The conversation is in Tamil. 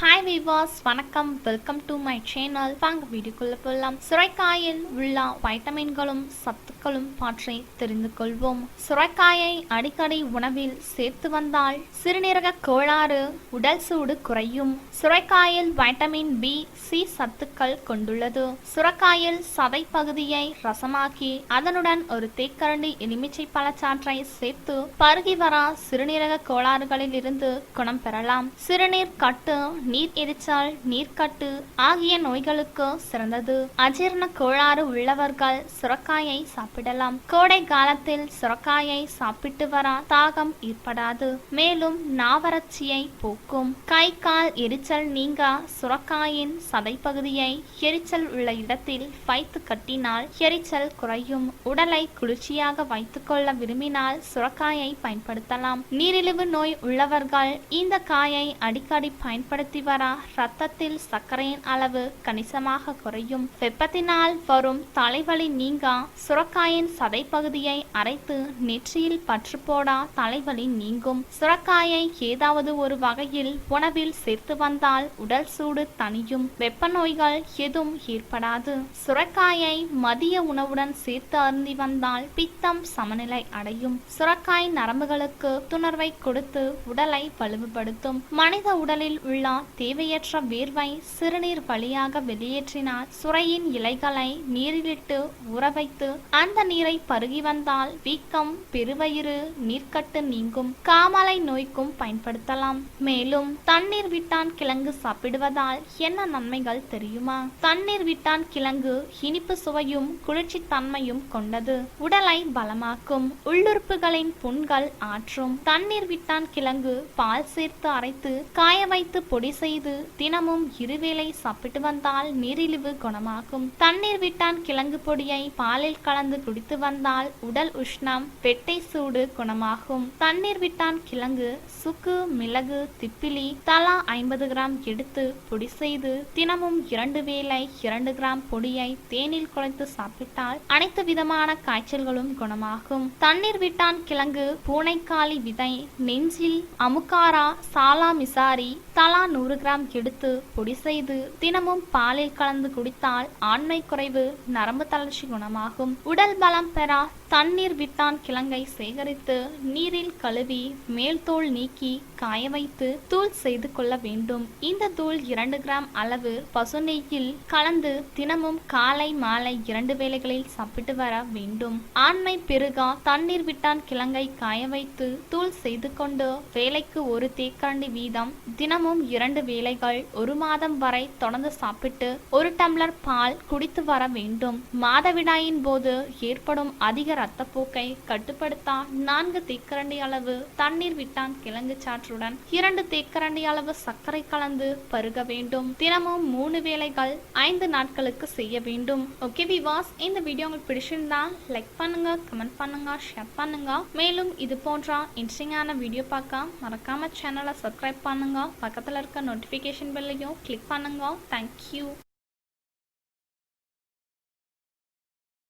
ஹாய் வீவர்ஸ், வணக்கம். Welcome to my channel. வாங்க வீடியோக்குள்ள போகலாம். சுரைக்காயில் உள்ள வைட்டமின்களும் சத்துக்களும் பற்றி தெரிந்து கொள்வோம். சுரைக்காயை அடிக்கடி உணவில் சேர்த்து வந்தால் சிறுநீரக கோளாறு, உடல் சூடு குறையும். சுரைக்காயில் வைட்டமின் பி, சி சத்துக்கள் கொண்டுள்ளது. சுரைக்காயில் சதை பகுதியை ரசமாக்கி அதனுடன் ஒரு தேக்கரண்டி எலுமிச்சை பழச்சாற்றை சேர்த்து பருகி வர சிறுநீரக கோளாறுகளில் இருந்து குணம் பெறலாம். சிறுநீர் கட்டு, நீர் எரிச்சல், நீர்க்கட்டு ஆகிய நோய்களுக்கு சிறந்தது. அஜீரண கோளாறு உள்ளவர்கள் சுரைக்காயை சாப்பிடலாம். கோடை காலத்தில் சுரைக்காயை சாப்பிட்டு வர தாகம் ஏற்படாது. மேலும் நாவறட்சியை போக்கும். கை கால் எரிச்சல் நீங்க சுரைக்காயின் சதை பகுதியை எரிச்சல் உள்ள இடத்தில் வைத்து கட்டினால் எரிச்சல் குறையும். உடலை குளிர்ச்சியாக வைத்துக் கொள்ள விரும்பினால் சுரைக்காயை பயன்படுத்தலாம். நீரிழிவு நோய் உள்ளவர்கள் இந்த காயை அடிக்கடி பயன்படுத்தி வர ரத்தத்தில் சர்க்கரையின் அளவு கணிசமாக குறையும். வெப்பத்தினால் வரும் தலைவலி நீங்க சுரைக்காயின் சதை பகுதியை அரைத்து நெற்றியில் பற்று போட தலைவலி நீங்கும். சுரைக்காயை ஏதாவது ஒரு வகையில் உணவில் சேர்த்து வந்தால் உடல் சூடு தணியும். வெப்ப நோய்கள் எதுவும் ஏற்படாது. சுரைக்காயை மதிய உணவுடன் சேர்த்து அருந்தி வந்தால் பித்தம் சமநிலை அடையும். சுரைக்காய் நரம்புகளுக்கு புத்துணர்வை கொடுத்து உடலை வலுவுபடுத்தும். மனித உடலில் உள்ள தேவையற்ற வேர்வை சிறுநீர் வழியாக வெளியேற்றினால் சுரையின் இலைகளை நீரிலிட்டு ஊற வைத்து அந்த நீரை பருகி வந்தால் வீக்கம், பெருவயிறு, நீர்க்கட்டு நீங்கும். காமாலை நோய்க்கும் பயன்படுத்தலாம். மேலும் தண்ணீர் விட்டான் கிழங்கு சாப்பிடுவதால் என்ன நன்மைகள் தெரியுமா? தண்ணீர் விட்டான் கிழங்கு இனிப்பு சுவையும் குளிர்ச்சி தன்மையும் கொண்டது. உடலை பலமாக்கும். உள்ளுறுப்புகளின் புண்கள் ஆற்றும். தண்ணீர் விட்டான் கிழங்கு பால் சேர்த்து அரைத்து காய வைத்து பொடி செய்து தினமும் இருவேளை சாப்பிட்டு வந்தால் நீரிழிவு குணமாகும். தண்ணீர் விட்டான் கிழங்கு பொடியை பாலில் கலந்து குடித்து வந்தால் உடல் உஷ்ணம், வெட்டை சூடு குணமாகும். தண்ணீர் விட்டான் கிழங்கு, சுக்கு, மிளகு, திப்பிலி தலா 50 கிராம் எடுத்து பொடி செய்து தினமும் 2 வேளை 2 கிராம் பொடியை தேனில் குழைத்து சாப்பிட்டால் அனைத்து விதமான காய்ச்சல்களும் குணமாகும். தண்ணீர் விட்டான் கிழங்கு, பூனைக்காளி விதை, நெஞ்சில், அமுக்காரா, சாலா மிசாரி தலா 100 கிராம் எடுத்து பொடி செய்து தினமும் பாலில் கலந்து குடித்தால் ஆண்மை குறைவு, நரம்பு தளர்ச்சி குணமாகும். உடல் பலம் பெற தண்ணீர் விட்டான் கிழங்கை சேகரித்து நீரில் கழுவி மேல் தோல் நீக்கி காய வைத்து தூள் செய்து கொள்ள வேண்டும். இந்த தூள் 2 கிராம் அளவு பசுநெய்யில் கலந்து தினமும் காலை மாலை 2 வேளைகளில் சாப்பிட்டு வர வேண்டும். ஆண்மை பெருக தண்ணீர் விட்டான் கிழங்கை காய வைத்து தூள் செய்து கொண்டு வேலைக்கு 1 தேக்கரண்டி வீதம் தினமும் 2 வேளைகள் 1 மாதம் வரை தொடர்ந்து சாப்பிட்டு 1 டம்ளர் பால் குடித்து வர வேண்டும். மாதவிடாயின் போது ஏற்படும் அதிக இரத்தப்போக்கை கட்டுப்படுத்த 4 தேக்கரண்டி அளவு தண்ணீர் விட்டான் கிழங்கு சாற்றுடன் 2 தேக்கரண்டி அளவு சர்க்கரை கலந்து பருக வேண்டும். தினமும் 3 வேளைகள் 5 நாட்களுக்கு செய்ய வேண்டும். ஓகே விவாஸ், இந்த வீடியோ உங்களுக்கு பிடிச்சிருந்தா லைக் பண்ணுங்க, கமெண்ட் பண்ணுங்க, ஷேர் பண்ணுங்க. மேலும் இது போன்ற இன்ட்ரெஸ்டிங்கான வீடியோ பார்க்க மறக்காம சேனலை சப்ஸ்கிரைப் பண்ணுங்க. பக்கத்துல இருக்க நோட்டிபிகேஷன் பெல்லையும் கிளிக் பண்ணுங்க. தேங்க்யூ.